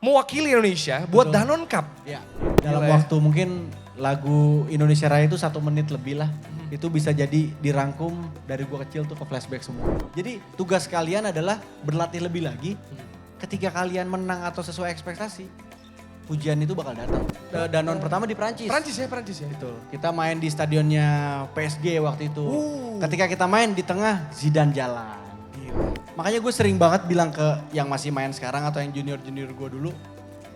mewakili Indonesia buat Betul. Danone Cup. Ya, dalam Gila ya. waktu mungkin lagu Indonesia Raya itu 1 menit lebih lah. Itu bisa jadi dirangkum dari gua kecil tuh ke flashback semua. Jadi tugas kalian adalah berlatih lebih lagi. Ketika kalian menang atau sesuai ekspektasi, pujian itu bakal datang. Danone pertama di Prancis. Prancis ya. Betul. Kita main di stadionnya PSG waktu itu. Ketika kita main di tengah, Zidane jalan. Makanya gue sering banget bilang ke yang masih main sekarang atau yang junior-junior gue dulu,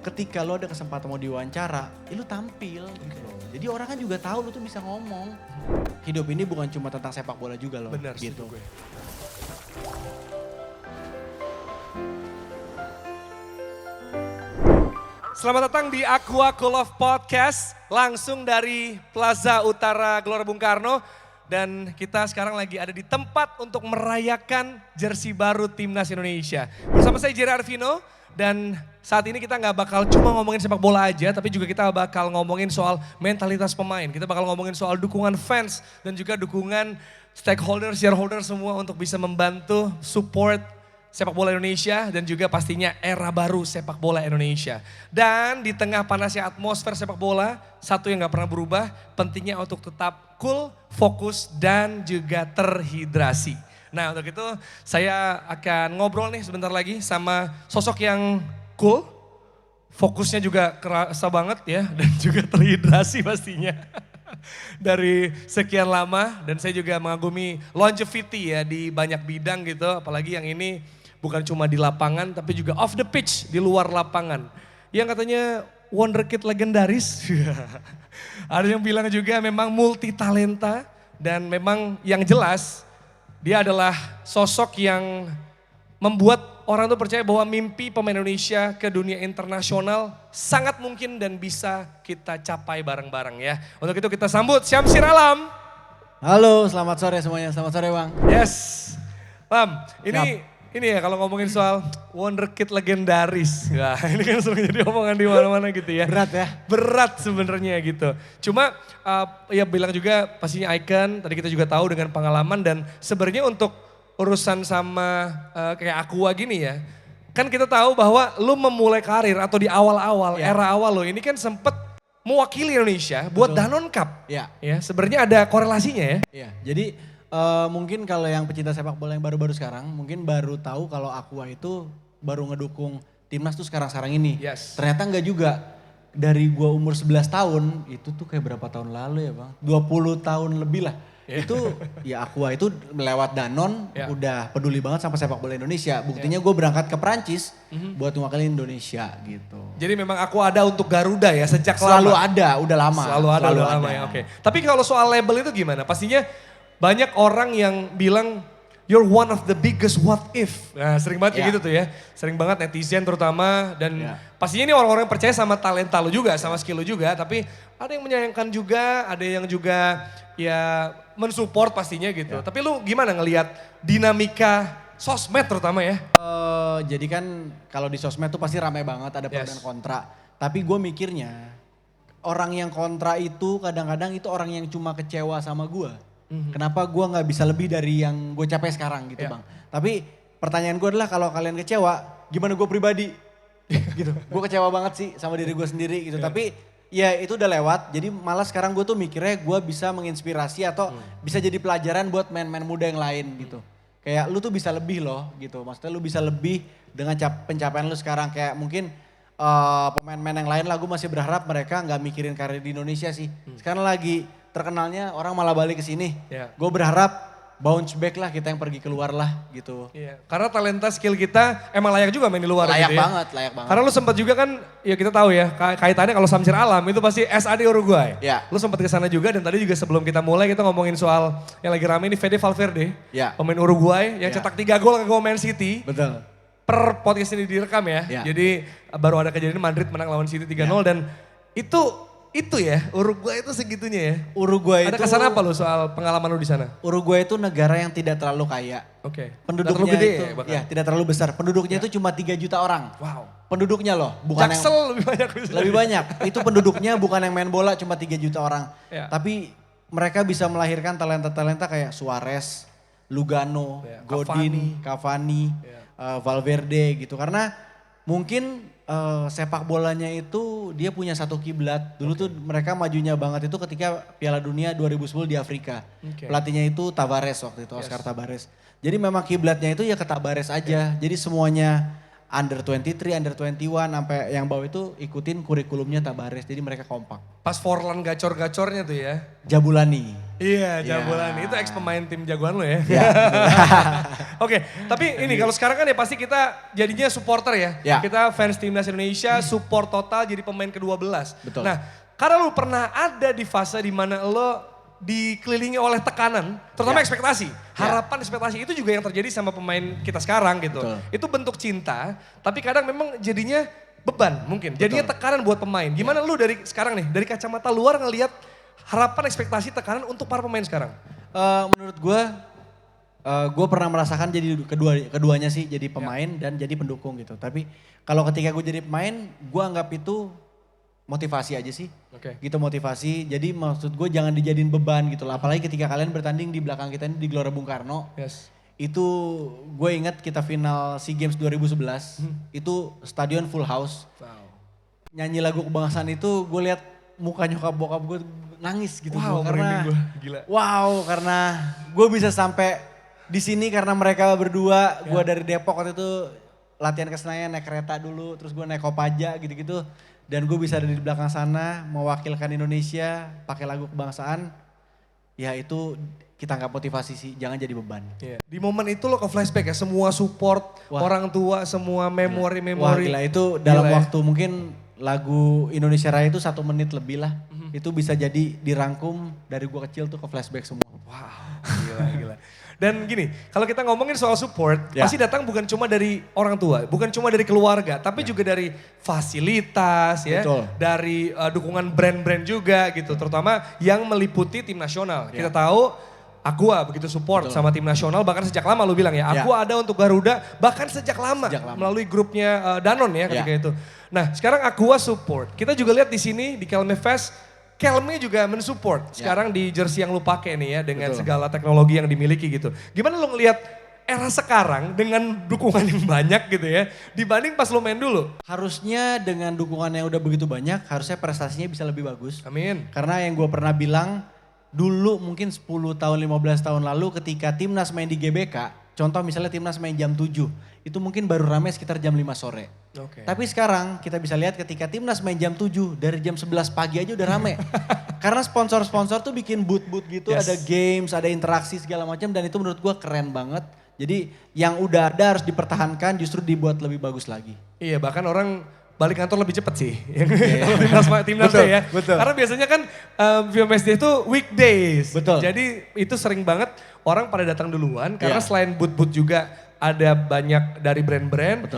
ketika lo ada kesempatan mau diwawancara, lu tampil gitu loh. Jadi orang kan juga tahu lo tuh bisa ngomong. Hidup ini bukan cuma tentang sepak bola juga loh. Benar, gitu. setuju gue. Selamat datang di Aqua Golf Podcast, langsung dari Plaza Utara Gelora Bung Karno. Dan kita sekarang lagi ada di tempat untuk merayakan jersey baru Timnas Indonesia. Bersama saya Jerry Arvino, dan saat ini kita nggak bakal cuma ngomongin sepak bola aja, tapi juga kita bakal ngomongin soal mentalitas pemain. Kita bakal ngomongin soal dukungan fans dan juga dukungan stakeholder, shareholder semua untuk bisa membantu support sepak bola Indonesia dan juga pastinya era baru sepak bola Indonesia. Dan di tengah panasnya atmosfer sepak bola, satu yang gak pernah berubah, pentingnya untuk tetap cool, fokus dan juga terhidrasi. Nah untuk itu saya akan ngobrol nih sebentar lagi sama sosok yang cool, fokusnya juga kerasa banget ya dan juga terhidrasi pastinya. Dari sekian lama dan saya juga mengagumi longevity ya di banyak bidang gitu, apalagi yang ini bukan cuma di lapangan tapi juga off the pitch, di luar lapangan. Yang katanya wonderkid legendaris. Ada yang bilang juga memang multi talenta dan memang yang jelas dia adalah sosok yang membuat orang tuh percaya bahwa mimpi pemain Indonesia ke dunia internasional sangat mungkin dan bisa kita capai bareng-bareng ya. Untuk itu kita sambut Syamsir Alam. Halo, selamat sore semuanya. Selamat sore Bang. Yes. Lam, ini ya kalau ngomongin soal wonderkid legendaris. Wah, ini kan sering jadi omongan di mana-mana gitu ya. Berat ya? Berat sebenarnya gitu. Cuma ya bilang juga pastinya icon, tadi kita juga tahu dengan pengalaman dan sebenarnya untuk urusan sama kayak Aqua gini ya. Kan kita tahu bahwa lu memulai karir atau di awal-awal, era awal lo ini kan sempet mewakili Indonesia buat Danone Cup. Iya. Ya, sebenarnya ada korelasinya ya. Iya, jadi mungkin kalau yang pecinta sepak bola yang baru-baru sekarang mungkin baru tahu kalau Aqua itu baru ngedukung timnas tuh sekarang-sekarang ini. Yes. Ternyata enggak juga. Dari gua umur 11 tahun, itu tuh kayak berapa tahun lalu ya Bang? 20 tahun lebih lah. Itu ya Aqua itu melewat Danone udah peduli banget sama sepak bola Indonesia. Buktinya gue berangkat ke Prancis buat mewakili Indonesia gitu. Jadi memang Aqua ada untuk Garuda ya sejak Selalu lama. ada, udah lama. Selalu ada, udah lama ya, oke. Tapi kalau soal label itu gimana? Pastinya banyak orang yang bilang you're one of the biggest what if. Nah sering banget kayak gitu tuh ya. Sering banget netizen terutama dan pastinya ini orang-orang yang percaya sama talenta lo juga, sama skill lo juga. Tapi ada yang menyayangkan juga, ada yang juga ya mensupport pastinya gitu. Tapi lu gimana ngelihat dinamika sosmed terutama ya? Jadi kan kalau di sosmed tuh pasti ramai banget, ada pro dan kontra. Tapi gue mikirnya orang yang kontra itu kadang-kadang itu orang yang cuma kecewa sama gue. Kenapa gue gak bisa lebih dari yang gue capai sekarang gitu Bang. Tapi pertanyaan gue adalah kalau kalian kecewa, gimana gue pribadi? Gitu. Gue kecewa banget sih sama diri gue sendiri gitu. Tapi ya itu udah lewat, jadi malah sekarang gue tuh mikirnya gue bisa menginspirasi atau bisa jadi pelajaran buat main-main muda yang lain gitu. Kayak lu tuh bisa lebih loh gitu, maksudnya lu bisa lebih dengan pencapaian lu sekarang. Kayak mungkin pemain-pemain yang lain lah gue masih berharap mereka gak mikirin karir di Indonesia sih. Sekarang lagi terkenalnya orang malah balik ke sini. Gue berharap bounce back lah kita yang pergi keluar lah gitu. Iya, karena talenta skill kita emang layak juga main di luar layak gitu ya. Layak banget. Karena lu sempat juga kan, ya kita tahu ya kaitannya kalau Syamsir Alam itu pasti SAD Uruguay. Iya. Lu sempat ke sana juga dan tadi juga sebelum kita mulai kita ngomongin soal yang lagi rame ini Fede Valverde. Iya. Pemain Uruguay yang cetak 3 gol ke Man City. Betul. Per podcast ini direkam ya. Jadi baru ada kejadian Madrid menang lawan City 3-0 dan itu ya, Uruguay itu segitunya ya. Uruguay ada itu. kesan apa lu soal pengalaman lu di sana? Uruguay itu negara yang tidak terlalu kaya. Oke. Penduduknya terlalu gede itu, ya bahkan? ya tidak terlalu besar. Penduduknya itu cuma 3 juta orang. Wow. Penduduknya loh, bukan Jaksel yang lebih banyak. lebih banyak. Itu penduduknya bukan yang main bola cuma 3 juta orang. Tapi mereka bisa melahirkan talenta-talenta kayak Suarez, Lugano, Godin, Cavani, Valverde gitu. Karena mungkin sepak bolanya itu dia punya satu kiblat. Dulu tuh mereka majunya banget itu ketika Piala Dunia 2010 di Afrika. Pelatihnya itu Tavares waktu itu, Oscar Tavares. Jadi memang kiblatnya itu ya ke Tavares aja. Jadi semuanya under 23, under 21 sampai yang bawah itu ikutin kurikulumnya Tavares. Jadi mereka kompak. Pas Forlan gacor-gacornya tuh ya. Jabulani. Iya, Jabulani. Itu ex pemain tim jagoan lo ya. Ya. Oke, tapi ini kalau sekarang kan ya pasti kita jadinya supporter ya. Ya. Kita fans timnas Indonesia, support total jadi pemain ke-12. Betul. Nah, karena lu pernah ada di fase di mana lo dikelilingi oleh tekanan, terutama ekspektasi. Harapan ekspektasi itu juga yang terjadi sama pemain kita sekarang gitu. Betul. Itu bentuk cinta, tapi kadang memang jadinya beban mungkin. Jadinya tekanan buat pemain. Gimana lu dari sekarang nih, dari kacamata luar ngelihat harapan ekspektasi tekanan untuk para pemain sekarang? Menurut gue pernah merasakan jadi keduanya sih, jadi pemain dan jadi pendukung gitu. Tapi kalau ketika gue jadi pemain, gue anggap itu motivasi aja sih. Gitu motivasi, jadi maksud gue jangan dijadiin beban gitu lah. Apalagi ketika kalian bertanding di belakang kita ini di Gelora Bung Karno. Itu gue ingat kita final SEA Games 2011, itu stadion full house. Nyanyi lagu kebangsaan itu gue lihat muka nyokap bokap gue nangis gitu. Karena gila. Wow, karena gue bisa sampai di sini karena mereka berdua. Gue dari Depok waktu itu latihan ke Senayan naik kereta dulu, terus gue naik Kopaja gitu-gitu. Dan gue bisa ada di belakang sana mewakilkan Indonesia pakai lagu kebangsaan. Ya itu kita nggak motivasi sih, jangan jadi beban. Di momen itu lo ke flashback ya, semua support, orang tua, semua memori-memori. Wah gila itu dalam waktu mungkin lagu Indonesia Raya itu 1 menit lebih lah. Itu bisa jadi dirangkum dari gue kecil tuh ke flashback semua. Wow, gila. Dan gini, kalau kita ngomongin soal support, pasti datang bukan cuma dari orang tua, bukan cuma dari keluarga, tapi juga dari fasilitas ya, dari dukungan brand-brand juga gitu, terutama yang meliputi tim nasional. Kita tahu Aqua begitu support sama tim nasional, bahkan sejak lama lu bilang ya, Aqua ada untuk Garuda, bahkan sejak lama. Melalui grupnya Danone ya ketika itu. Nah sekarang Aqua support, kita juga lihat di sini di Kelme Fest, Kelme juga mensupport sekarang di jersey yang lu pakai nih ya dengan segala teknologi yang dimiliki gitu. Gimana lu ngelihat era sekarang dengan dukungan yang banyak gitu ya dibanding pas lu main dulu? Harusnya dengan dukungan yang udah begitu banyak harusnya prestasinya bisa lebih bagus. Amin. Karena yang gue pernah bilang dulu mungkin 10 tahun 15 tahun lalu ketika timnas main di GBK, contoh misalnya timnas main jam 7, itu mungkin baru rame sekitar jam 5 sore. Tapi sekarang kita bisa lihat ketika timnas main jam 7, dari jam 11 pagi aja udah rame. Karena sponsor-sponsor tuh bikin booth-booth gitu, ada games, ada interaksi segala macam dan itu menurut gua keren banget. Jadi yang udah ada harus dipertahankan justru dibuat lebih bagus lagi. Iya bahkan orang balik kantor lebih cepet sih. Timnas ya. Karena biasanya kan film SD itu weekdays. Jadi itu sering banget orang pada datang duluan karena selain booth-booth juga ada banyak dari brand-brand.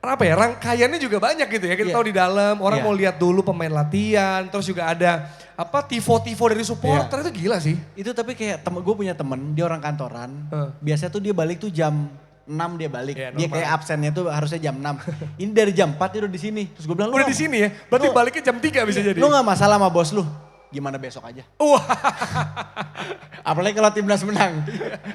Apa ya, rangkaiannya juga banyak gitu ya. Kita tahu di dalam orang mau lihat dulu pemain latihan, terus juga ada apa tifo-tifo dari supporter, itu gila sih. Itu tapi kayak gue punya temen, dia orang kantoran, biasanya tuh dia balik tuh jam 6 dia balik. Dia kayak absennya tuh harusnya jam 6. Ini dari jam 4 dia udah di sini. Terus gue bilang, udah di sini ya? Berarti baliknya jam 3 bisa jadi. Lu gak masalah sama bos lu? Gimana besok aja? Wah. Apalagi kalau timnas menang.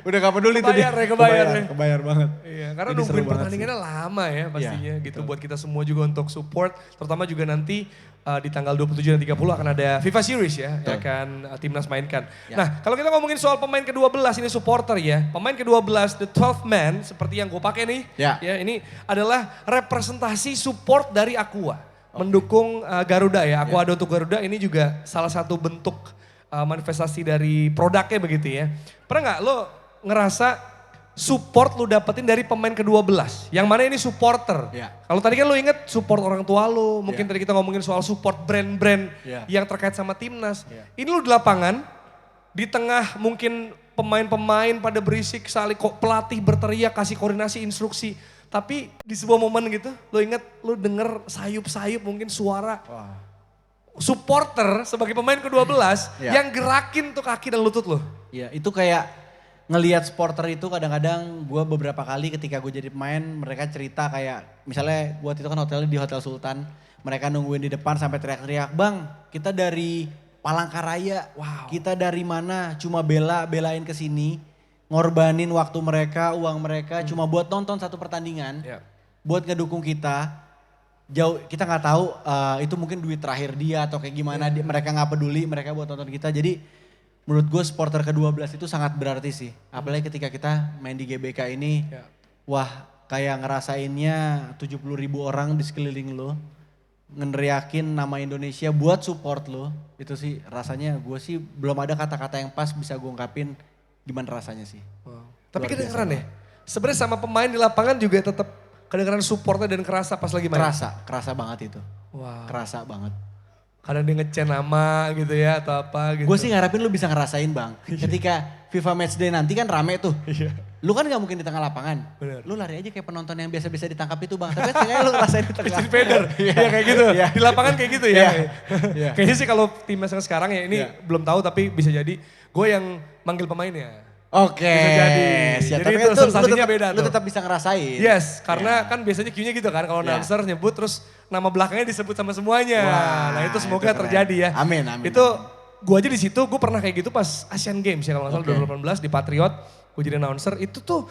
Udah gak peduli tuh dia. Kebayar banget. Iya, karena nungguin pertandingannya lama ya pastinya gitu. Buat kita semua juga untuk support. Terutama juga nanti di tanggal 27 dan 30 akan ada FIFA Series ya. Yang akan timnas mainkan. Nah kalau kita ngomongin soal pemain ke-12 ini supporter ya. Pemain ke-12, the 12 man seperti yang gue pakai nih. Ya, ini adalah representasi support dari Aqua. Mendukung Garuda ya, Aqua ada untuk Garuda ini juga salah satu bentuk manifestasi dari produknya begitu ya. Pernah gak lo ngerasa support lo dapetin dari pemain ke-12? Yang mana ini supporter? Kalau tadi kan lo inget support orang tua lo, mungkin tadi kita ngomongin soal support brand-brand yang terkait sama timnas. Ini lo di lapangan, di tengah mungkin pemain-pemain pada berisik, saling pelatih berteriak, kasih koordinasi, instruksi. Tapi di sebuah momen gitu, lo inget lo denger sayup-sayup mungkin suara supporter sebagai pemain ke-12 yang gerakin tuh kaki dan lutut lo. Iya itu kayak ngelihat supporter itu kadang-kadang gue beberapa kali ketika gue jadi pemain mereka cerita kayak misalnya buat itu kan hotelnya di Hotel Sultan. Mereka nungguin di depan sampai teriak-teriak, "Bang kita dari Palangkaraya, kita dari mana cuma belain ke sini." Ngorbanin waktu mereka, uang mereka cuma buat nonton satu pertandingan, buat ngedukung kita. jauh kita nggak tahu itu mungkin duit terakhir dia atau kayak gimana mereka nggak peduli mereka buat nonton kita jadi menurut gue supporter ke-12 itu sangat berarti sih apalagi ketika kita main di GBK ini wah kayak ngerasainnya 70.000 orang di sekeliling lo ngeneriakin nama Indonesia buat support lo itu sih rasanya gue sih belum ada kata-kata yang pas bisa gue ungkapin gimana rasanya sih. Wow. Tapi kedengeran ya sebenarnya sama pemain di lapangan juga tetap kedengeran supportnya dan kerasa pas lagi main. Kerasa banget itu. Wow. Kerasa banget. Kadang dia nge-chant nama gitu ya atau apa gitu. Gue sih ngarepin lu bisa ngerasain bang. Ketika FIFA Matchday nanti kan rame tuh. Lu kan gak mungkin di tengah lapangan. Bener. Lu lari aja kayak penonton yang biasa-biasa ditangkap itu bang. Tapi kayaknya lu ngerasain di tengah. Jadi feder. Iya kayak gitu. Di lapangan kayak gitu ya. Kayaknya sih kalau timnas yang sekarang ya ini belum tahu tapi bisa jadi gue yang manggil pemainnya. Oke. Bisa jadi. Siap. Jadi itu sensasinya beda tuh. Lu tetap bisa ngerasain. Yes, karena kan biasanya cue-nya gitu kan. Kalau announcer nyebut terus nama belakangnya disebut sama semuanya. Wah, nah itu semoga itu terjadi ya. Amin. Itu gue aja di situ, gue pernah kayak gitu pas Asian Games ya kalau nggak salah 2018 di Patriot. Gue jadi announcer, itu tuh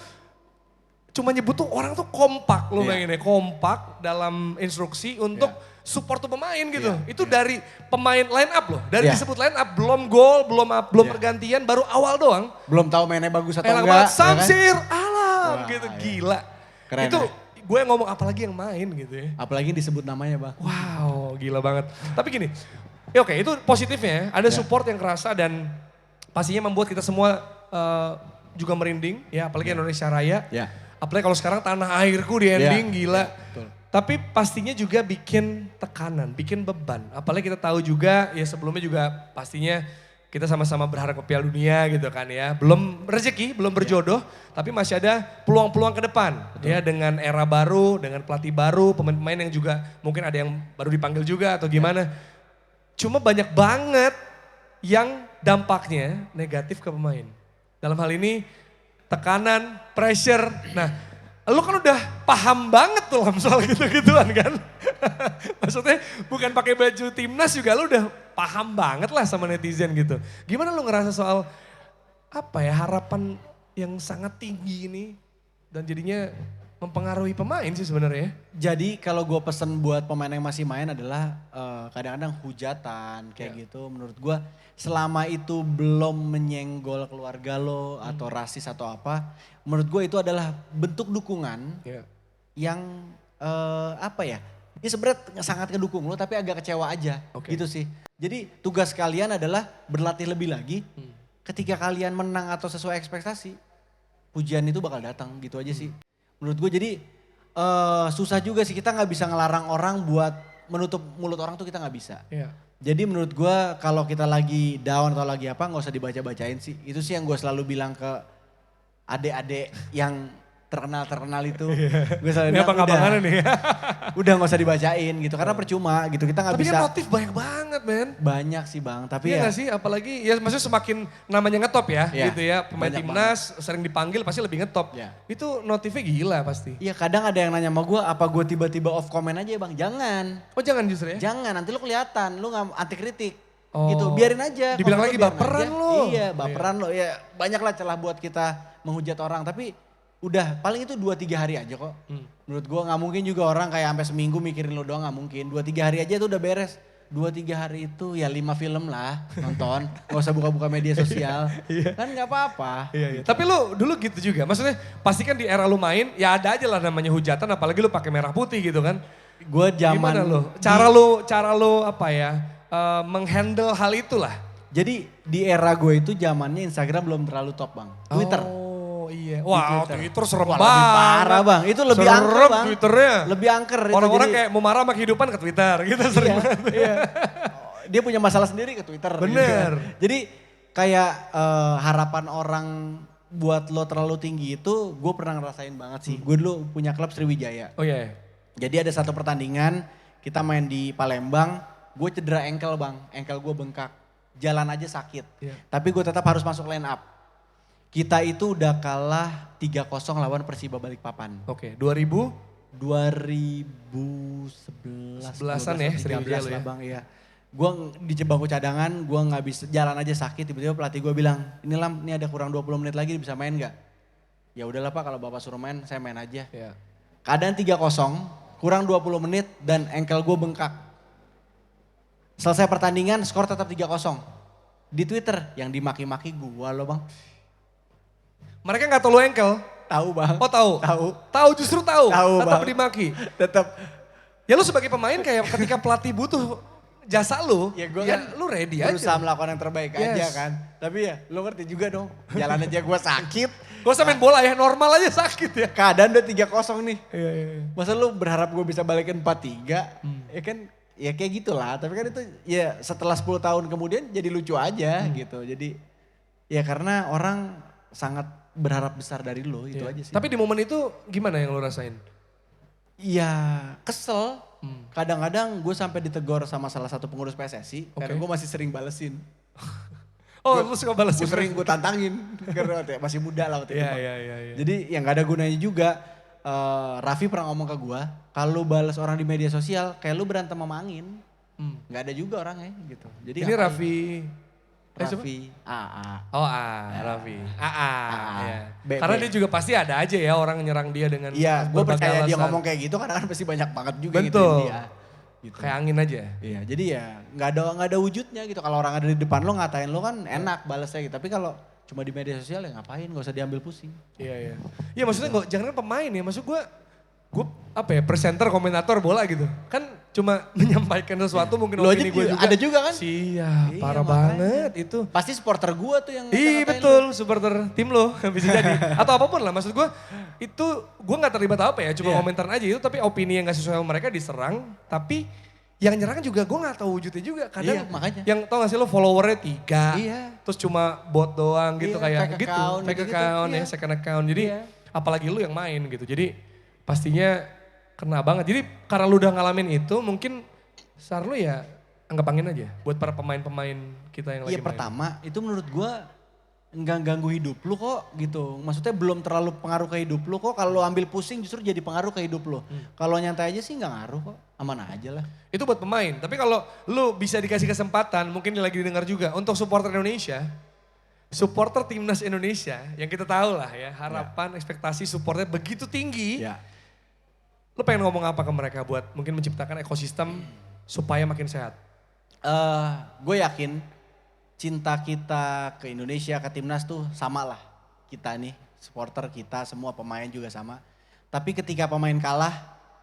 cuma nyebut tuh orang tuh kompak lo bayangin ya. Kompak dalam instruksi untuk support tuh pemain gitu. Itu dari pemain line up loh. Dari disebut line up, belum gol, belum pergantian, baru awal doang. Belum tahu mainnya bagus atau Enak enggak. banget, Samsir, Ya kan? alam Wah, gitu, iya. gila. Keren itu ya? gue yang ngomong apalagi yang main gitu ya. Apalagi disebut namanya bang. Wow, gila banget. Tapi gini, ya oke itu positifnya ya. Ada support yang kerasa dan pastinya membuat kita semua juga merinding ya. Apalagi Indonesia Raya. Ya. Apalagi kalau sekarang tanah airku di ending gila. Betul. Tapi pastinya juga bikin tekanan, bikin beban. Apalagi kita tahu juga ya sebelumnya juga pastinya kita sama-sama berharap ke Piala Dunia gitu kan ya. Belum rezeki, belum berjodoh, tapi masih ada peluang-peluang ke depan. Ya dengan era baru, dengan pelatih baru, pemain-pemain yang juga mungkin ada yang baru dipanggil juga atau gimana. Cuma banyak banget yang dampaknya negatif ke pemain. Dalam hal ini tekanan, pressure. Nah, lu kan udah paham banget tuh soal gitu-gituan kan. Maksudnya bukan pakai baju timnas juga lu udah paham banget lah sama netizen gitu. Gimana lu ngerasa soal apa ya harapan yang sangat tinggi ini dan jadinya mempengaruhi pemain sih sebenarnya. Jadi kalau gue pesen buat pemain yang masih main adalah kadang-kadang hujatan kayak gitu. Menurut gue selama itu belum menyenggol keluarga lo atau rasis atau apa. Menurut gue itu adalah bentuk dukungan yang apa ya. Ini sebenarnya sangat ngedukung lo tapi agak kecewa aja gitu sih. Jadi tugas kalian adalah berlatih lebih lagi. Ketika kalian menang atau sesuai ekspektasi, pujian itu bakal datang gitu aja sih. Menurut gue jadi susah juga sih kita nggak bisa ngelarang orang buat menutup mulut orang tuh kita nggak bisa. Jadi menurut gue kalau kita lagi down atau lagi apa nggak usah dibaca-bacain sih. Itu sih yang gue selalu bilang ke adik-adik yang terkenal itu. Gue selalu bilang udah nggak usah dibacain gitu karena percuma gitu kita nggak bisa. Tapi kan motif banyak banget men. Banyak sih bang tapi iya ya. Gak sih apalagi ya maksudnya semakin namanya ngetop ya gitu ya. Pemain banyak timnas sering dipanggil pasti lebih ngetop. Itu notifnya gila pasti. Iya kadang ada yang nanya sama gue apa gue tiba-tiba off comment aja ya bang. Jangan. Oh jangan justru ya? Jangan nanti lu kelihatan lu gak anti kritik. Gitu biarin aja. Dibilang lagi baperan lo. Iya baperan lo ya banyak lah celah buat kita menghujat orang tapi udah paling itu 2-3 hari aja kok. Menurut gue gak mungkin juga orang kayak sampai seminggu mikirin lo doang gak mungkin. 2-3 hari aja itu udah beres. 2-3 hari itu ya 5 film lah nonton. Gak usah buka-buka media sosial. Kan gak apa-apa. Gitu. Tapi lu dulu gitu juga. Maksudnya pasti kan di era lu main ya ada aja lah namanya hujatan apalagi lu pakai merah putih gitu kan. Gue zaman. Gimana lu? Cara lu apa ya menghandle hal itulah. Jadi di era gue itu zamannya Instagram belum terlalu top bang. Twitter. Oh iya. Wah Twitter serem banget. Lebih parah bang. Itu lebih angker bang. Twitternya. Lebih angker. Orang-orang kayak mau marah sama kehidupan ke Twitter gitu sering banget. Iya. Dia punya masalah sendiri ke Twitter. Bener. Gitu kan. Jadi kayak harapan orang buat lo terlalu tinggi itu gue pernah ngerasain banget sih. Gue dulu punya klub Sriwijaya. Oh iya. Jadi ada satu pertandingan kita main di Palembang. Gue cedera ankle bang. Ankle gue bengkak. Jalan aja sakit. Tapi gue tetap harus masuk line up. Kita itu udah kalah 3-0 lawan Persiba Balikpapan. Oke, 2000? 2011. 11-an ya, 13 lah bang, iya. Gue di bangku cadangan, gue gak bisa jalan aja sakit. Tiba-tiba pelatih gue bilang, ini ada kurang 20 menit lagi bisa main gak? Ya udahlah pak kalau bapak suruh main, saya main aja. Keadaan 3-0, kurang 20 menit dan engkel gue bengkak. Selesai pertandingan skor tetap 3-0. Di Twitter yang dimaki-maki gue loh bang. Mereka nggak tahu lu engkel. Tahu bang. Oh tahu? Tahu. Tahu justru tahu. Tetap bang. dimaki. Tetap. Ya lu sebagai pemain kayak ketika pelatih butuh jasa lu, Ya gue ya kan lu ready aja. berusaha melakukan yang terbaik aja kan. Tapi ya lu ngerti juga dong. Jalan aja gue sakit. Gak usah main bola ya, normal aja sakit ya. Keadaan udah 3-0 nih. Iya. Masa lu berharap gue bisa balikin 4-3? Ya kan ya kayak gitulah. Tapi kan itu ya setelah 10 tahun kemudian jadi lucu aja gitu. Jadi ya karena orang sangat berharap besar dari lo itu aja sih. Tapi di momen itu gimana yang lu rasain? Ya kesel. Kadang-kadang gue sampai ditegur sama salah satu pengurus PSSI. Karena gue masih sering balesin. Oh lu suka balas Gue sering gue tantangin. Karena masih muda lah waktu itu. Iya. Jadi yang gak ada gunanya juga. Raffi pernah ngomong ke gue. Kalau balas orang di media sosial kayak lu berantem sama angin. Gak ada juga orangnya gitu. Jadi ini Raffi. Raffi AA. Oh Raffi. AA. Ya. B. Karena dia juga pasti ada aja ya orang nyerang dia dengan Iya, gue berbagai percaya dia alasan. ngomong kayak gitu karena kan pasti banyak banget juga Betul. gitu dia. Gitu. Kayak angin aja. Iya, jadi ya nggak ada wujudnya gitu. Kalau orang ada di depan lo ngatain lo kan enak balasnya gitu. Tapi kalau cuma di media sosial ya ngapain? Gak usah diambil pusing. Iya. Iya maksudnya jangan kan pemain ya. Maksud gue apa ya presenter komentator bola gitu. Kan cuma menyampaikan sesuatu mungkin Lo aja opini gue juga. ada juga kan? Siap, Iya, parah makanya. banget itu. Pasti supporter gue tuh yang Iya ngata-ngatain betul, supporter tim lo bisa jadi. Atau apapun lah maksud gue itu gue gak terlibat apa ya, cuma Iya. komentaran aja itu tapi opini yang gak sesuai sama mereka diserang. Tapi yang nyerang juga gue gak tahu wujudnya juga. Kadang Iya, makanya. yang tau gak sih lo followernya 3, Iya. terus cuma bot doang gitu Iya, kayak fake gitu. account, Fake gitu-gitu, account ya, iya. second account. Jadi Iya. apalagi lu yang main gitu. Jadi pastinya kena banget. Jadi karena lu udah ngalamin itu mungkin saran lu ya anggap angin aja buat para pemain-pemain kita yang lagi Iya main. pertama itu menurut gue nggak ganggu hidup lu kok gitu. Maksudnya belum terlalu pengaruh ke hidup lu kok. Kalau lu ambil pusing justru jadi pengaruh ke hidup lu. Kalau nyantai aja sih nggak ngaruh kok. Aman aja lah. Itu buat pemain. Tapi kalau lu bisa dikasih kesempatan, mungkin lagi didengar juga untuk supporter Indonesia, supporter timnas Indonesia yang kita tahu lah ya, harapan, ekspektasi supportnya begitu tinggi. Ya. Lu pengen ngomong apa ke mereka buat mungkin menciptakan ekosistem supaya makin sehat? Gue yakin cinta kita ke Indonesia, ke timnas tuh sama lah. Kita nih, supporter kita, semua pemain juga sama. Tapi ketika pemain kalah,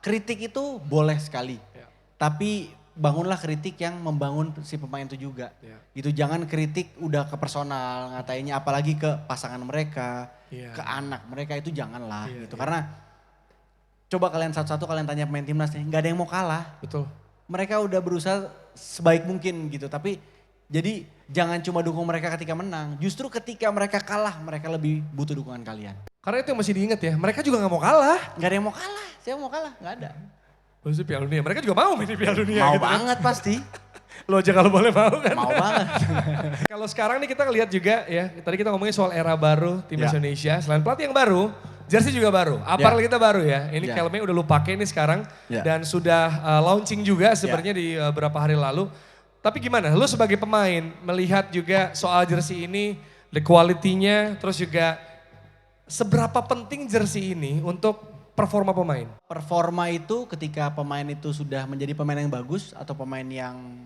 kritik itu boleh sekali. Ya. Tapi bangunlah kritik yang membangun si pemain itu juga. Ya. Gitu, jangan kritik udah ke personal, ngatainnya apalagi ke pasangan mereka, Ya. ke anak mereka itu janganlah Ya, gitu. ya. Karena coba kalian satu-satu kalian tanya pemain timnas nih, gak ada yang mau kalah. Betul. Mereka udah berusaha sebaik mungkin gitu, tapi jadi jangan cuma dukung mereka ketika menang. Justru ketika mereka kalah, mereka lebih butuh dukungan kalian. Karena itu yang masih diingat ya, mereka juga gak mau kalah. Gak ada yang mau kalah, siapa mau kalah? Gak ada. Maksudnya Piala Dunia, mereka juga mau main di Piala Dunia Mau gitu kan. banget pasti, Lo aja kalau boleh mau kan. mau banget. Kalau sekarang nih kita ngelihat juga ya, tadi kita ngomongin soal era baru timnas Ya. Indonesia. Selain pelatih yang baru, jersey juga baru, apparel kita baru ya. Ini Ya. helmnya udah lu pakai nih sekarang Ya. dan sudah launching juga sebenarnya di beberapa hari lalu. Tapi gimana, lu sebagai pemain melihat juga soal jersey ini, the quality-nya, terus juga seberapa penting jersey ini untuk performa pemain? Performa itu ketika pemain itu sudah menjadi pemain yang bagus atau pemain yang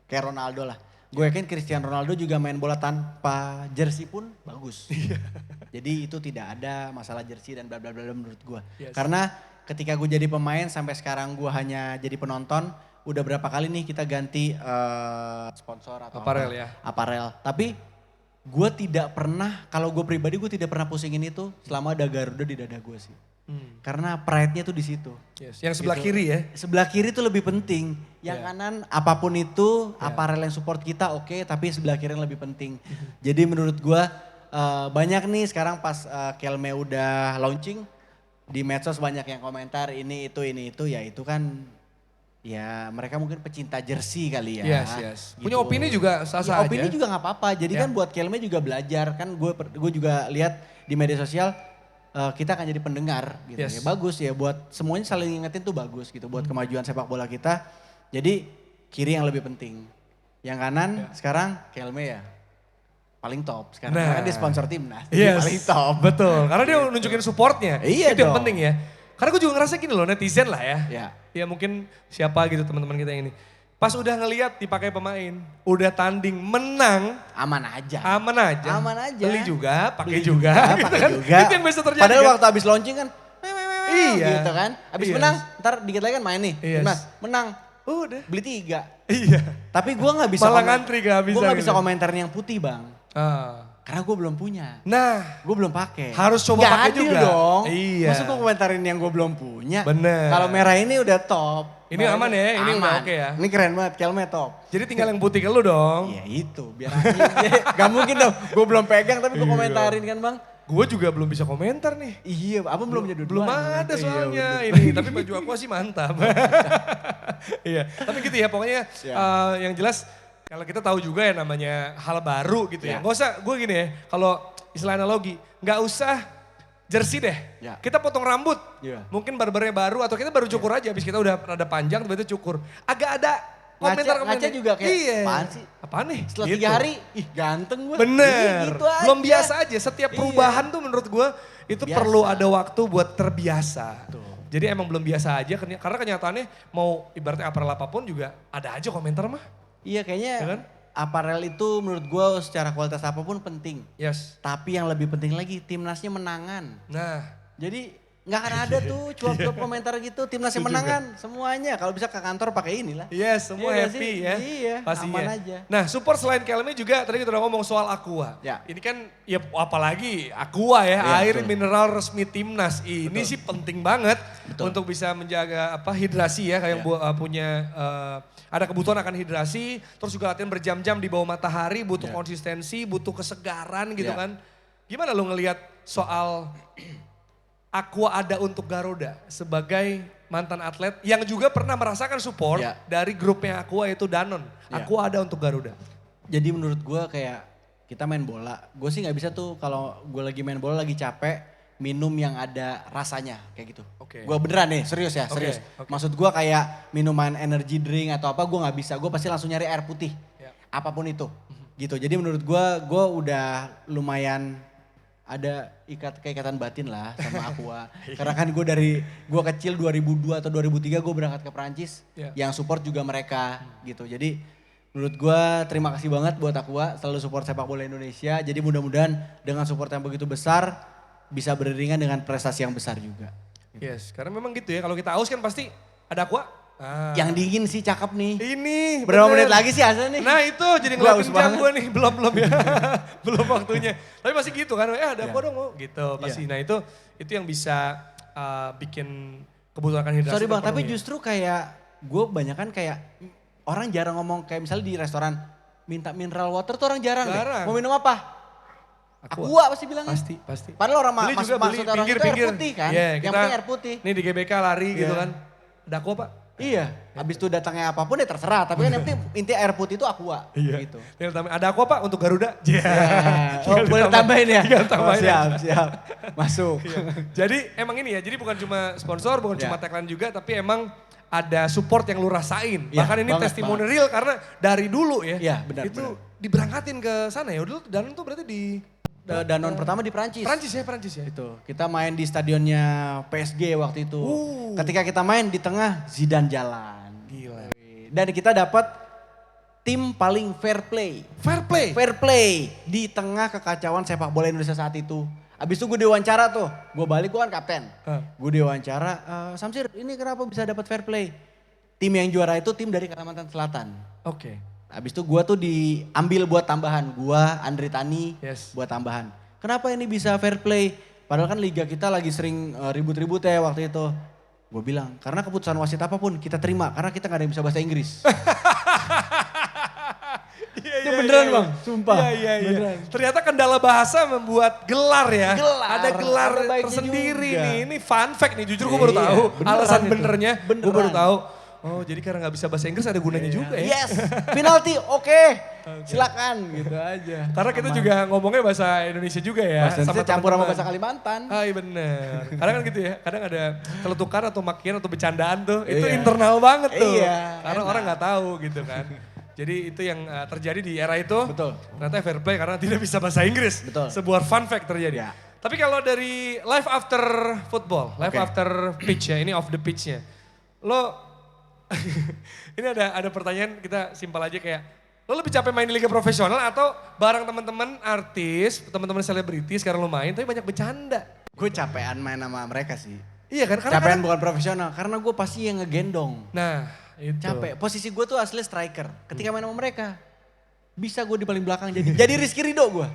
kayak Ronaldo lah. Gue yakin Cristiano Ronaldo juga main bola tanpa jersey pun bagus. Jadi itu tidak ada masalah jersey dan bla bla bla menurut gue. Yes. Karena ketika gue jadi pemain sampai sekarang gue hanya jadi penonton. Udah berapa kali nih kita ganti sponsor atau Aparel apa, ya. Aparel. Tapi gue tidak pernah, kalau gue pribadi gue tidak pernah pusingin itu selama ada Garuda di dada gue sih. Karena pride-nya tuh di situ. Yes. Yang sebelah Gitu. kiri ya. Sebelah kiri itu lebih penting. Yang kanan apapun itu, aparel yang support kita oke, tapi sebelah kiri yang lebih penting. Jadi menurut gua banyak nih sekarang pas Kelme udah launching, di medsos banyak yang komentar ini itu, ya itu kan ya mereka mungkin pecinta jersey kali ya. Yes. Punya opini juga sah-sah aja. Opini juga gak apa-apa, jadi kan buat Kelme juga belajar. Kan gue juga lihat di media sosial, kita akan jadi pendengar gitu. Yes. Ya bagus ya buat semuanya saling ngingetin tuh bagus gitu buat kemajuan sepak bola kita. Jadi kiri yang lebih penting. Yang kanan sekarang Kelme ya paling top sekarang. Nah. Karena dia sponsor timnas. Jadi Yes. paling top. Betul, karena dia nunjukin supportnya. Iya Itu yang dong. penting ya. Karena gue juga ngerasa gini loh, netizen lah ya. Ya. Ya mungkin siapa gitu teman-teman kita yang ini. Pas udah ngelihat dipakai pemain, udah tanding menang, Aman aja. aman aja. Aman aja. Beli juga, pakai Beli juga, gitu pakai kan. juga. Itu yang biasa terjadi. Padahal kan? waktu habis launching kan, Iya. gitu kan. Habis Iya. menang, ntar dikit lagi kan main nih. Iya. Mas, menang, Udah. beli 3. Iya. Tapi gue gak bisa Malah ngantri kehabisan Gue gak bisa gitu. komentarin yang putih bang. Ah. Karena gue belum punya. Nah, Gue belum pakai. Harus coba Nggak pakai adil juga. dong. Iya. Masa gue komentarin yang gue belum punya. Bener. Kalau merah ini udah top. Ini aman ya, ini udah oke ya. Ini keren banget, kelme top. jadi tinggal yang putih ke lu dong. Iya itu, biar aja. Gak mungkin dong, gue belum pegang tapi gue Iya. komentarin kan bang. Gue juga belum bisa komentar nih. Iya, apa belum jadi Belum dua-duaan. ada Iya, soalnya bener. ini, tapi baju aku sih mantap. Iya, tapi gitu ya pokoknya yang jelas kalau kita tahu juga ya namanya hal baru gitu ya. Ya. Gak usah, gue gini ya, kalau istilah analogi, gak usah jersey deh. Ya. Kita potong rambut, Iya. mungkin barbernya baru atau kita baru cukur aja, habis kita udah rada panjang tiba-tiba cukur. Agak ada komentar-komentar. Ngaca juga kayak, iya. apaan sih? Apaan nih? Setelah Gitu. 3 hari, ih ganteng gue. Bener, Gitu aja. belum biasa aja. Setiap Iya. perubahan tuh menurut gue itu Biasa. perlu ada waktu buat terbiasa. Betul. Jadi emang belum biasa aja, karena kenyataannya mau ibaratnya aparel apapun juga ada aja komentar mah. Iya kayaknya Ya kan? aparel itu menurut gue secara kualitas apapun penting. Yes. Tapi yang lebih penting lagi timnasnya menangan. Nah, Jadi nggak akan ada tuh cuap-cuap komentar gitu timnasnya Setuju menangan semuanya. Kalau bisa ke kantor pakai inilah. yes semua Iya nggak happy sih? ya. Iya, pastinya. aman aja. Nah support selain Kelme juga tadi kita udah ngomong soal Aqua. Ya. Ini kan ya apalagi Aqua ya, Iya, air betul. mineral resmi timnas. Ini sih penting banget Betul. untuk bisa menjaga hidrasi ya kayak Ya. punya ada kebutuhan akan hidrasi, terus juga latihan berjam-jam di bawah matahari, butuh Ya. konsistensi, butuh kesegaran gitu Ya. kan. Gimana lo ngelihat soal Aqua ada untuk Garuda sebagai mantan atlet yang juga pernah merasakan support Ya. dari grupnya Aqua yaitu Danon. Ya. Aqua ada untuk Garuda. Jadi menurut gue kayak kita main bola. Gue sih nggak bisa tuh kalau gue lagi main bola lagi capek minum yang ada rasanya kayak gitu. Oke. Gue beneran nih serius ya Oke, serius. oke. Maksud gue kayak minuman energy drink atau apa gue nggak bisa. Gue pasti langsung nyari air putih. Ya. Apapun itu. Gitu. Jadi menurut gue udah lumayan ada keikatan batin lah sama Aqua. Karena kan gue kecil 2002 atau 2003 gue berangkat ke Perancis. Ya. Yang support juga mereka gitu. Jadi menurut gue terima kasih banget buat Aqua selalu support sepak bola Indonesia. Jadi mudah-mudahan dengan support yang begitu besar bisa beriringan dengan prestasi yang besar juga. Yes, karena memang gitu ya. Kalau kita haus kan pasti ada Aqua. Ah. Yang dingin sih cakep nih. Ini Berapa bener. menit lagi sih Asa nih? Nah itu jadi Gua ngeliatin haus jam banget. gue nih, belum ya. Belum waktunya. Tapi masih gitu kan, ada Ya. Aqua dong mau gitu pasti. Ya. Nah itu yang bisa bikin kebutuhan akan hidrasi. Sorry bang, tapi terpenuhi. justru kayak gue banyakan kayak orang jarang ngomong kayak misalnya di restoran minta mineral water tuh orang jarang deh. Jarang. Mau minum apa? Aqua. Aqua pasti bilangnya. Pasti. Padahal orang Beli juga, maksud beli orang itu air pinggir-pinggir. putih kan. Iya, Yang kita- penting air putih. Nih di GBK lari gitu Iya. kan. Ada Aqua Pak? Iya, habis itu datangnya apapun ya terserah. Tapi kan yang penting intinya air putih itu Aqua. Gitu. Tinggal tambahin, ada Aqua Pak untuk Garuda? Iya. Oh, boleh tambahin ya? Tinggal tambahin. Oh, siap. Masuk. Jadi emang ini ya, jadi bukan cuma sponsor, bukan Ya. cuma tagline juga, tapi emang ada support yang lu rasain. Ya, Bahkan ini banget, testimoni real karena dari dulu ya. Iya, benar, Itu diberangkatin ke sana ya. Dulu Danon tuh berarti di Danon pertama di Perancis. Perancis ya. Itu. Kita main di stadionnya PSG waktu itu. Ketika kita main di tengah Zidane jalan. Gila. Dan kita dapat tim paling fair play. Fair play. Fair play di tengah kekacauan sepak bola Indonesia saat itu. Abis itu gue diwawancara tuh, gue balik gue kan kapten. Gue diwawancara, Samsir ini kenapa bisa dapat fair play? Tim yang juara itu tim dari Kalimantan Selatan. Oke. Abis itu gue tuh diambil buat tambahan, gue Andri Tani Yes. buat tambahan. Kenapa ini bisa fair play? Padahal kan liga kita lagi sering ribut-ribut ya waktu itu. Gue bilang, karena keputusan wasit apapun kita terima, karena kita gak ada yang bisa bahasa Inggris. Itu beneran bang, sumpah. Iya. Beneran. Ternyata kendala bahasa membuat gelar ya. Gelar, Ada gelar ada baiknya tersendiri juga. nih. Ini fun fact nih, jujur gue baru Iya, tahu. beneran Alasan itu. benernya gue Beneran. baru tahu. Oh jadi karena gak bisa bahasa Inggris ada gunanya juga ya. Yes, penalti oke. Silakan gitu aja. Karena kita Aman. juga ngomongnya bahasa Indonesia juga ya. Bahasa Indonesia campur sama teman-teman. bahasa Kalimantan. Ah iya bener. Kadang kan gitu ya, kadang ada celetukan atau makian atau bercandaan tuh. Itu Iya. internal banget tuh. Iya, Karena enak. orang gak tahu gitu kan. Jadi itu yang terjadi di era itu. Betul. Ternyata fair play karena tidak bisa bahasa Inggris. Betul. Sebuah fun fact terjadi. Ya. Tapi kalau dari life after football, life Oke. after pitch ya, ini off the pitch-nya. Lo, ini ada pertanyaan kita simpel aja kayak, lo lebih capek main di liga profesional atau bareng teman-teman artis, teman-teman selebriti sekarang lo main tapi banyak bercanda? Gue capean main sama mereka sih. Iya kan? Karena Capean bukan profesional, karena gue pasti yang ngegendong. Nah, itu. Capek. Posisi gue tuh asli striker. Ketika main sama mereka, bisa gue di paling belakang jadi Rizky Ridho gue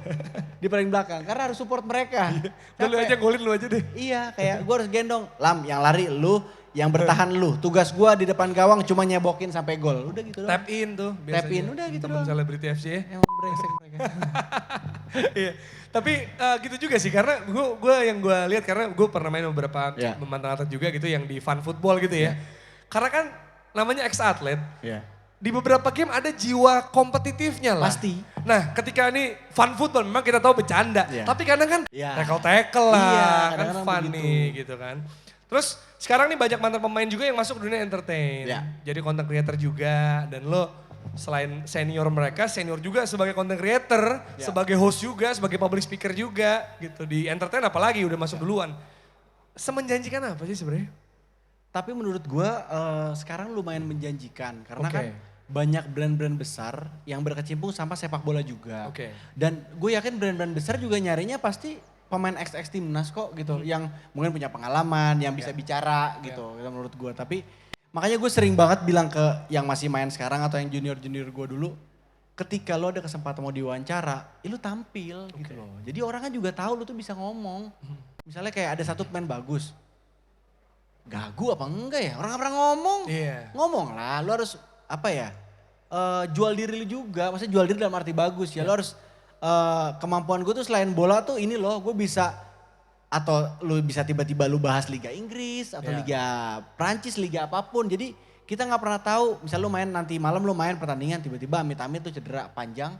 di paling belakang karena harus support mereka. Udah lu aja golin lu aja deh. Iya, kayak gue harus gendong. Lam, yang lari lu, yang bertahan lu. Tugas gue di depan gawang cuma nyebokin sampai gol. Udah gitu doang. Tap in tuh biasanya. Tap in, udah gitu Temen doang. selebriti FC ya. Emang brengsek mereka. Iya, tapi gitu juga sih karena yang gue lihat karena gue pernah main beberapa Iya. mantan atlet juga gitu yang di fun football gitu ya. Karena kan namanya ex atlet, Iya. di beberapa game ada jiwa kompetitifnya lah. Pasti. Nah ketika ini fun football memang kita tahu bercanda. Iya. Tapi kadang kan Iya. tackle-tackle lah, Iya, kan kadang-kadang fun begitu. nih gitu kan. Terus sekarang nih banyak mantan pemain juga yang masuk dunia entertain. Iya. Jadi content creator juga dan lo selain senior mereka, senior juga sebagai content creator, Iya. sebagai host juga, sebagai public speaker juga gitu. Di entertain apalagi udah masuk duluan. Semenjanjikan apa sih sebenarnya? Tapi menurut gue sekarang lumayan menjanjikan. Karena Oke. kan banyak brand-brand besar yang berkecimpung sama sepak bola juga. Oke. Dan gue yakin brand-brand besar juga nyarinya pasti pemain XX timnas kok gitu. Yang mungkin punya pengalaman, yang bisa bicara gitu, gitu menurut gue. Tapi makanya gue sering banget bilang ke yang masih main sekarang atau yang junior-junior gue dulu. Ketika lo ada kesempatan mau diwawancara, lu tampil gitu loh. Jadi orang kan juga tahu lu tuh bisa ngomong. Misalnya kayak ada satu pemain bagus. Gagu apa enggak ya? Orang gak pernah ngomong. Iya. Ngomong lah, lu harus apa ya? Jual diri lu juga, maksudnya jual diri dalam arti bagus ya. Lu harus kemampuan gue tuh selain bola tuh ini loh, gue bisa atau lu bisa tiba-tiba lu bahas Liga Inggris atau Iya. Liga Prancis, Liga apapun. Jadi kita nggak pernah tahu, misal lu main nanti malam lu main pertandingan tiba-tiba amit-amit tuh cedera panjang,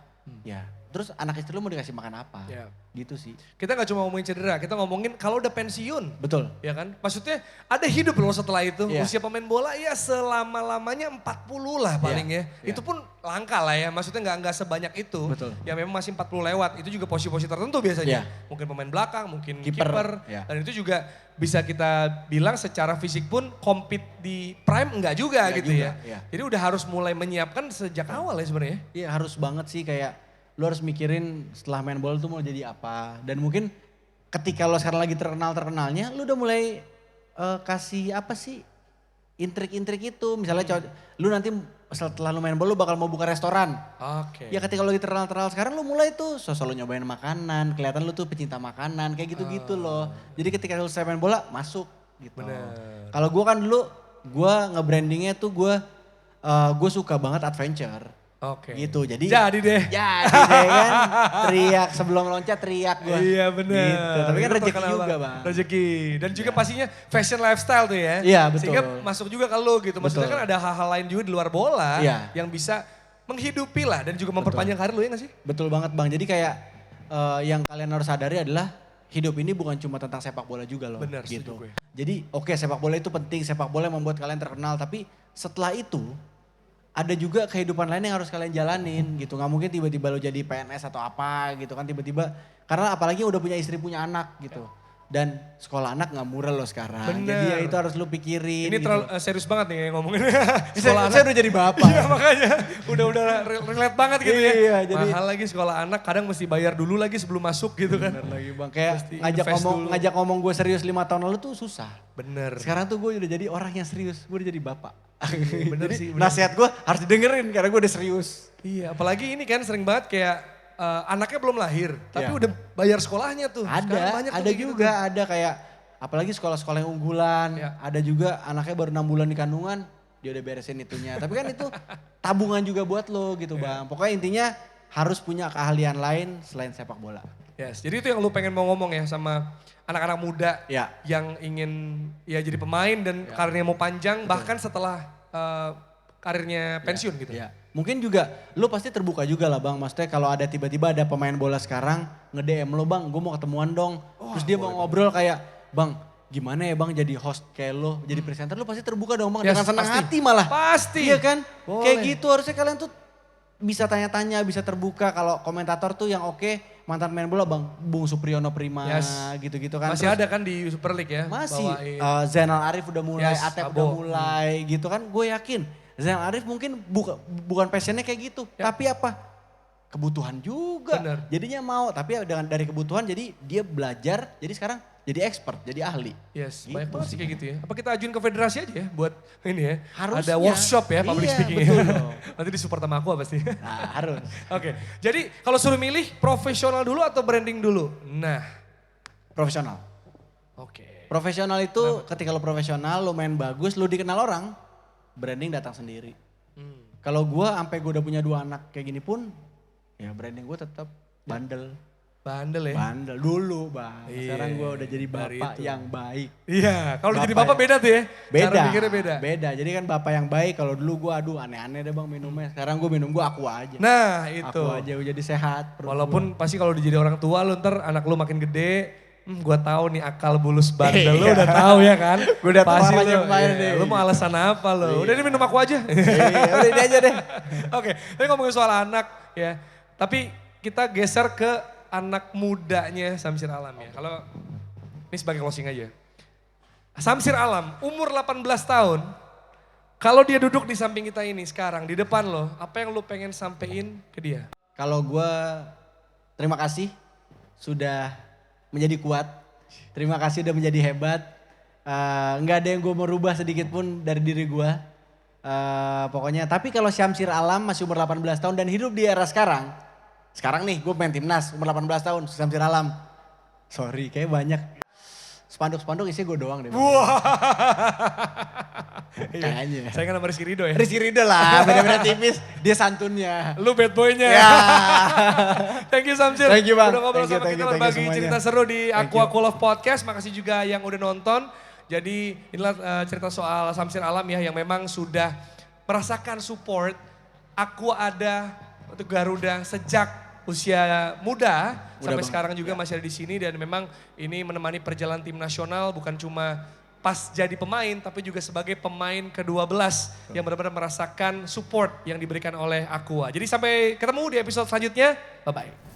ya. Terus anak istri lu mau dikasih makan apa? Iya. Gitu sih. Kita nggak cuma ngomongin cedera, kita ngomongin kalau udah pensiun. Betul. Ya kan? Maksudnya ada hidup loh setelah itu. Iya. Usia pemain bola ya selama-lamanya 40 lah paling ya. Iya. Itu pun langka lah ya, maksudnya nggak sebanyak itu. Betul. Ya memang masih 40 lewat, itu juga posisi-posisi tertentu biasanya. Iya. Mungkin pemain belakang, mungkin Kiper, kiper. iya. Dan itu juga bisa kita bilang secara fisik pun compete di prime enggak juga Enggak gitu juga, ya. iya. Jadi udah harus mulai menyiapkan sejak awal ya sebenarnya. Iya harus banget sih kayak lu harus mikirin setelah main bola tuh mau jadi apa. Dan mungkin ketika lo sekarang lagi terkenalnya lu udah mulai kasih apa sih intrik-intrik itu. Misalnya lu nanti setelah lu main bola lu bakal mau buka restoran. Oke. Ya ketika lu lagi terkenal sekarang lu mulai tuh sosok lu nyobain makanan. Kelihatan lu tuh pecinta makanan kayak gitu-gitu loh. Jadi ketika lu selesai main bola masuk gitu. Bener. Kalau gue kan dulu gue nge-brandingnya tuh gue suka banget adventure. Oke. Gitu jadi deh. jadi deh kan teriak sebelum loncat teriak gue. Iya bener. Gitu. Tapi kan Itu rezeki terkenal juga banget. bang. Rezeki. Dan juga pastinya fashion lifestyle tuh ya. Iya, betul. Sehingga masuk juga ke lo gitu. Maksudnya Betul. kan ada hal-hal lain juga di luar bola. Iya. Yang bisa menghidupi lah dan juga memperpanjang karir lo ya gak sih? Betul banget bang. Jadi kayak yang kalian harus sadari adalah hidup ini bukan cuma tentang sepak bola juga loh. Bener, gitu. setuju gue. Jadi oke sepak bola itu penting. Sepak bola yang membuat kalian terkenal. Tapi setelah itu ada juga kehidupan lain yang harus kalian jalanin gitu. Gak mungkin tiba-tiba lo jadi PNS atau apa gitu kan tiba-tiba. Karena apalagi udah punya istri punya anak gitu. Dan sekolah anak gak murah loh sekarang. Bener. Jadi ya itu harus lo pikirin. Ini gitu. terlalu serius banget nih ngomongin. Saya udah jadi bapak. Iya makanya udah relate banget gitu ya. Iya, jadi- Mahal lagi sekolah anak kadang mesti bayar dulu lagi sebelum masuk gitu kan. Bener lagi bang. Kayak Pasti invest dulu. ngajak ngomong gue serius 5 tahun lalu tuh susah. Bener. Sekarang tuh gue udah jadi orang yang serius. Gue udah jadi bapak. bener Jadi sih, bener. nasihat gue harus didengerin karena gue udah serius. Iya apalagi ini kan sering banget kayak anaknya belum lahir. Tapi Iya. udah bayar sekolahnya tuh. Sekarang banyak tuh Ada kayak gitu juga, tuh. ada kayak apalagi sekolah-sekolah yang unggulan. Iya. Ada juga anaknya baru 6 bulan di kandungan, dia udah beresin itunya. Tapi kan itu tabungan juga buat lo gitu Iya. bang. Pokoknya intinya harus punya keahlian lain selain sepak bola. Yes, jadi itu yang lu pengen mau ngomong ya sama anak-anak muda Ya. yang ingin ya jadi pemain dan karirnya mau panjang bahkan setelah karirnya pensiun gitu. Ya. Mungkin juga lu pasti terbuka juga lah bang. Maksudnya kalau ada tiba-tiba ada pemain bola sekarang nge-DM lo bang, gue mau ketemuan dong. Terus dia mau ngobrol kayak, bang gimana ya bang jadi host kayak lo, jadi presenter lo pasti terbuka dong bang. Yes, Dengan senang pasti. hati malah. Pasti. Iya kan? Boleh. Kayak gitu harusnya kalian tuh bisa tanya-tanya, bisa terbuka. Kalau komentator tuh yang oke, mantan main bola Bung Supriyono Prima gitu-gitu kan. Masih Terus, ada kan di Super League ya? masih, bawain. Zainal Arif udah mulai, Atep udah Abo. mulai gitu kan. Gue yakin Zainal Arif mungkin bukan passionnya kayak gitu. Tapi apa? Kebutuhan juga. Bener. Jadinya mau, tapi dari kebutuhan jadi dia belajar, jadi sekarang jadi expert, jadi ahli. Yes, Gitu banyak banget sih sih. kayak gitu ya. Apa kita ajuin ke federasi aja ya buat ini ya. Harusnya. Ada workshop ya public Iya, speaking. betul dong. Nanti disupport sama aku pasti. Nah harus. Oke, jadi kalau suruh milih profesional dulu atau branding dulu? Nah, Profesional. oke. Profesional itu ketika lo profesional, lo main bagus, lo dikenal orang, branding datang sendiri. Kalau gue sampai gue udah punya 2 anak kayak gini pun, ya branding gue tetap bandel. Bandel ya? Bandel dulu bang, Iya, sekarang gue udah jadi dari bapak itu. yang baik. Iya, kalau jadi Bapak bapak beda tuh ya? Beda, Cara pikirnya beda. beda. Jadi kan bapak yang baik, kalau dulu gue aduh aneh-aneh deh bang minumnya. Sekarang gue minum gue aku aja. Nah itu. Aku aja udah jadi sehat. perut Walaupun pasti kalau udah jadi orang tua lu ntar anak lu makin gede, gua tahu nih akal bulus bandel lu udah tahu ya kan? Gua udah tahu Pasti arahnya lu, kemarin iya, deh. lu mau alasan apa lu? Udah ini minum aku aja. Iya, udah ini aja deh. Oke, tapi ngomongin soal anak ya. Tapi kita geser ke anak mudanya Samsir Alam ya. Kalau ini sebagai closing aja. Samsir Alam umur 18 tahun. Kalau dia duduk di samping kita ini sekarang di depan lo, apa yang lo pengen sampein ke dia? Kalau gue terima kasih sudah menjadi kuat. Terima kasih udah menjadi hebat. Nggak ada yang gue mau rubah sedikit pun dari diri gue. Pokoknya tapi kalau Syamsir Alam masih umur 18 tahun dan hidup di era sekarang. Sekarang nih gue main timnas umur 18 tahun Syamsir Alam. Sorry kayak banyak. Spanduk-spanduk isi gue doang deh. Wah. Kayaknya. Saya kan sama Rizky Ridho ya. Rizky Ridho lah, beda-beda tipis. Dia santunnya. Lu bad boy-nya. Ya. Thank you Samsir. Thank you, Bang. Udah ngobrol Thank you, sama thank kita you, thank you berbagi semuanya. cerita seru di Thank Aku you. Aku Love Podcast. Makasih juga yang udah nonton. Jadi inilah cerita soal Samsir Alam ya yang memang sudah merasakan support. Aku ada untuk Garuda sejak usia muda sampai banget. sekarang juga masih ada di sini dan memang ini menemani perjalanan tim nasional bukan cuma pas jadi pemain tapi juga sebagai pemain ke-12 yang benar-benar merasakan support yang diberikan oleh Aqua. Jadi sampai ketemu di episode selanjutnya. Bye-bye.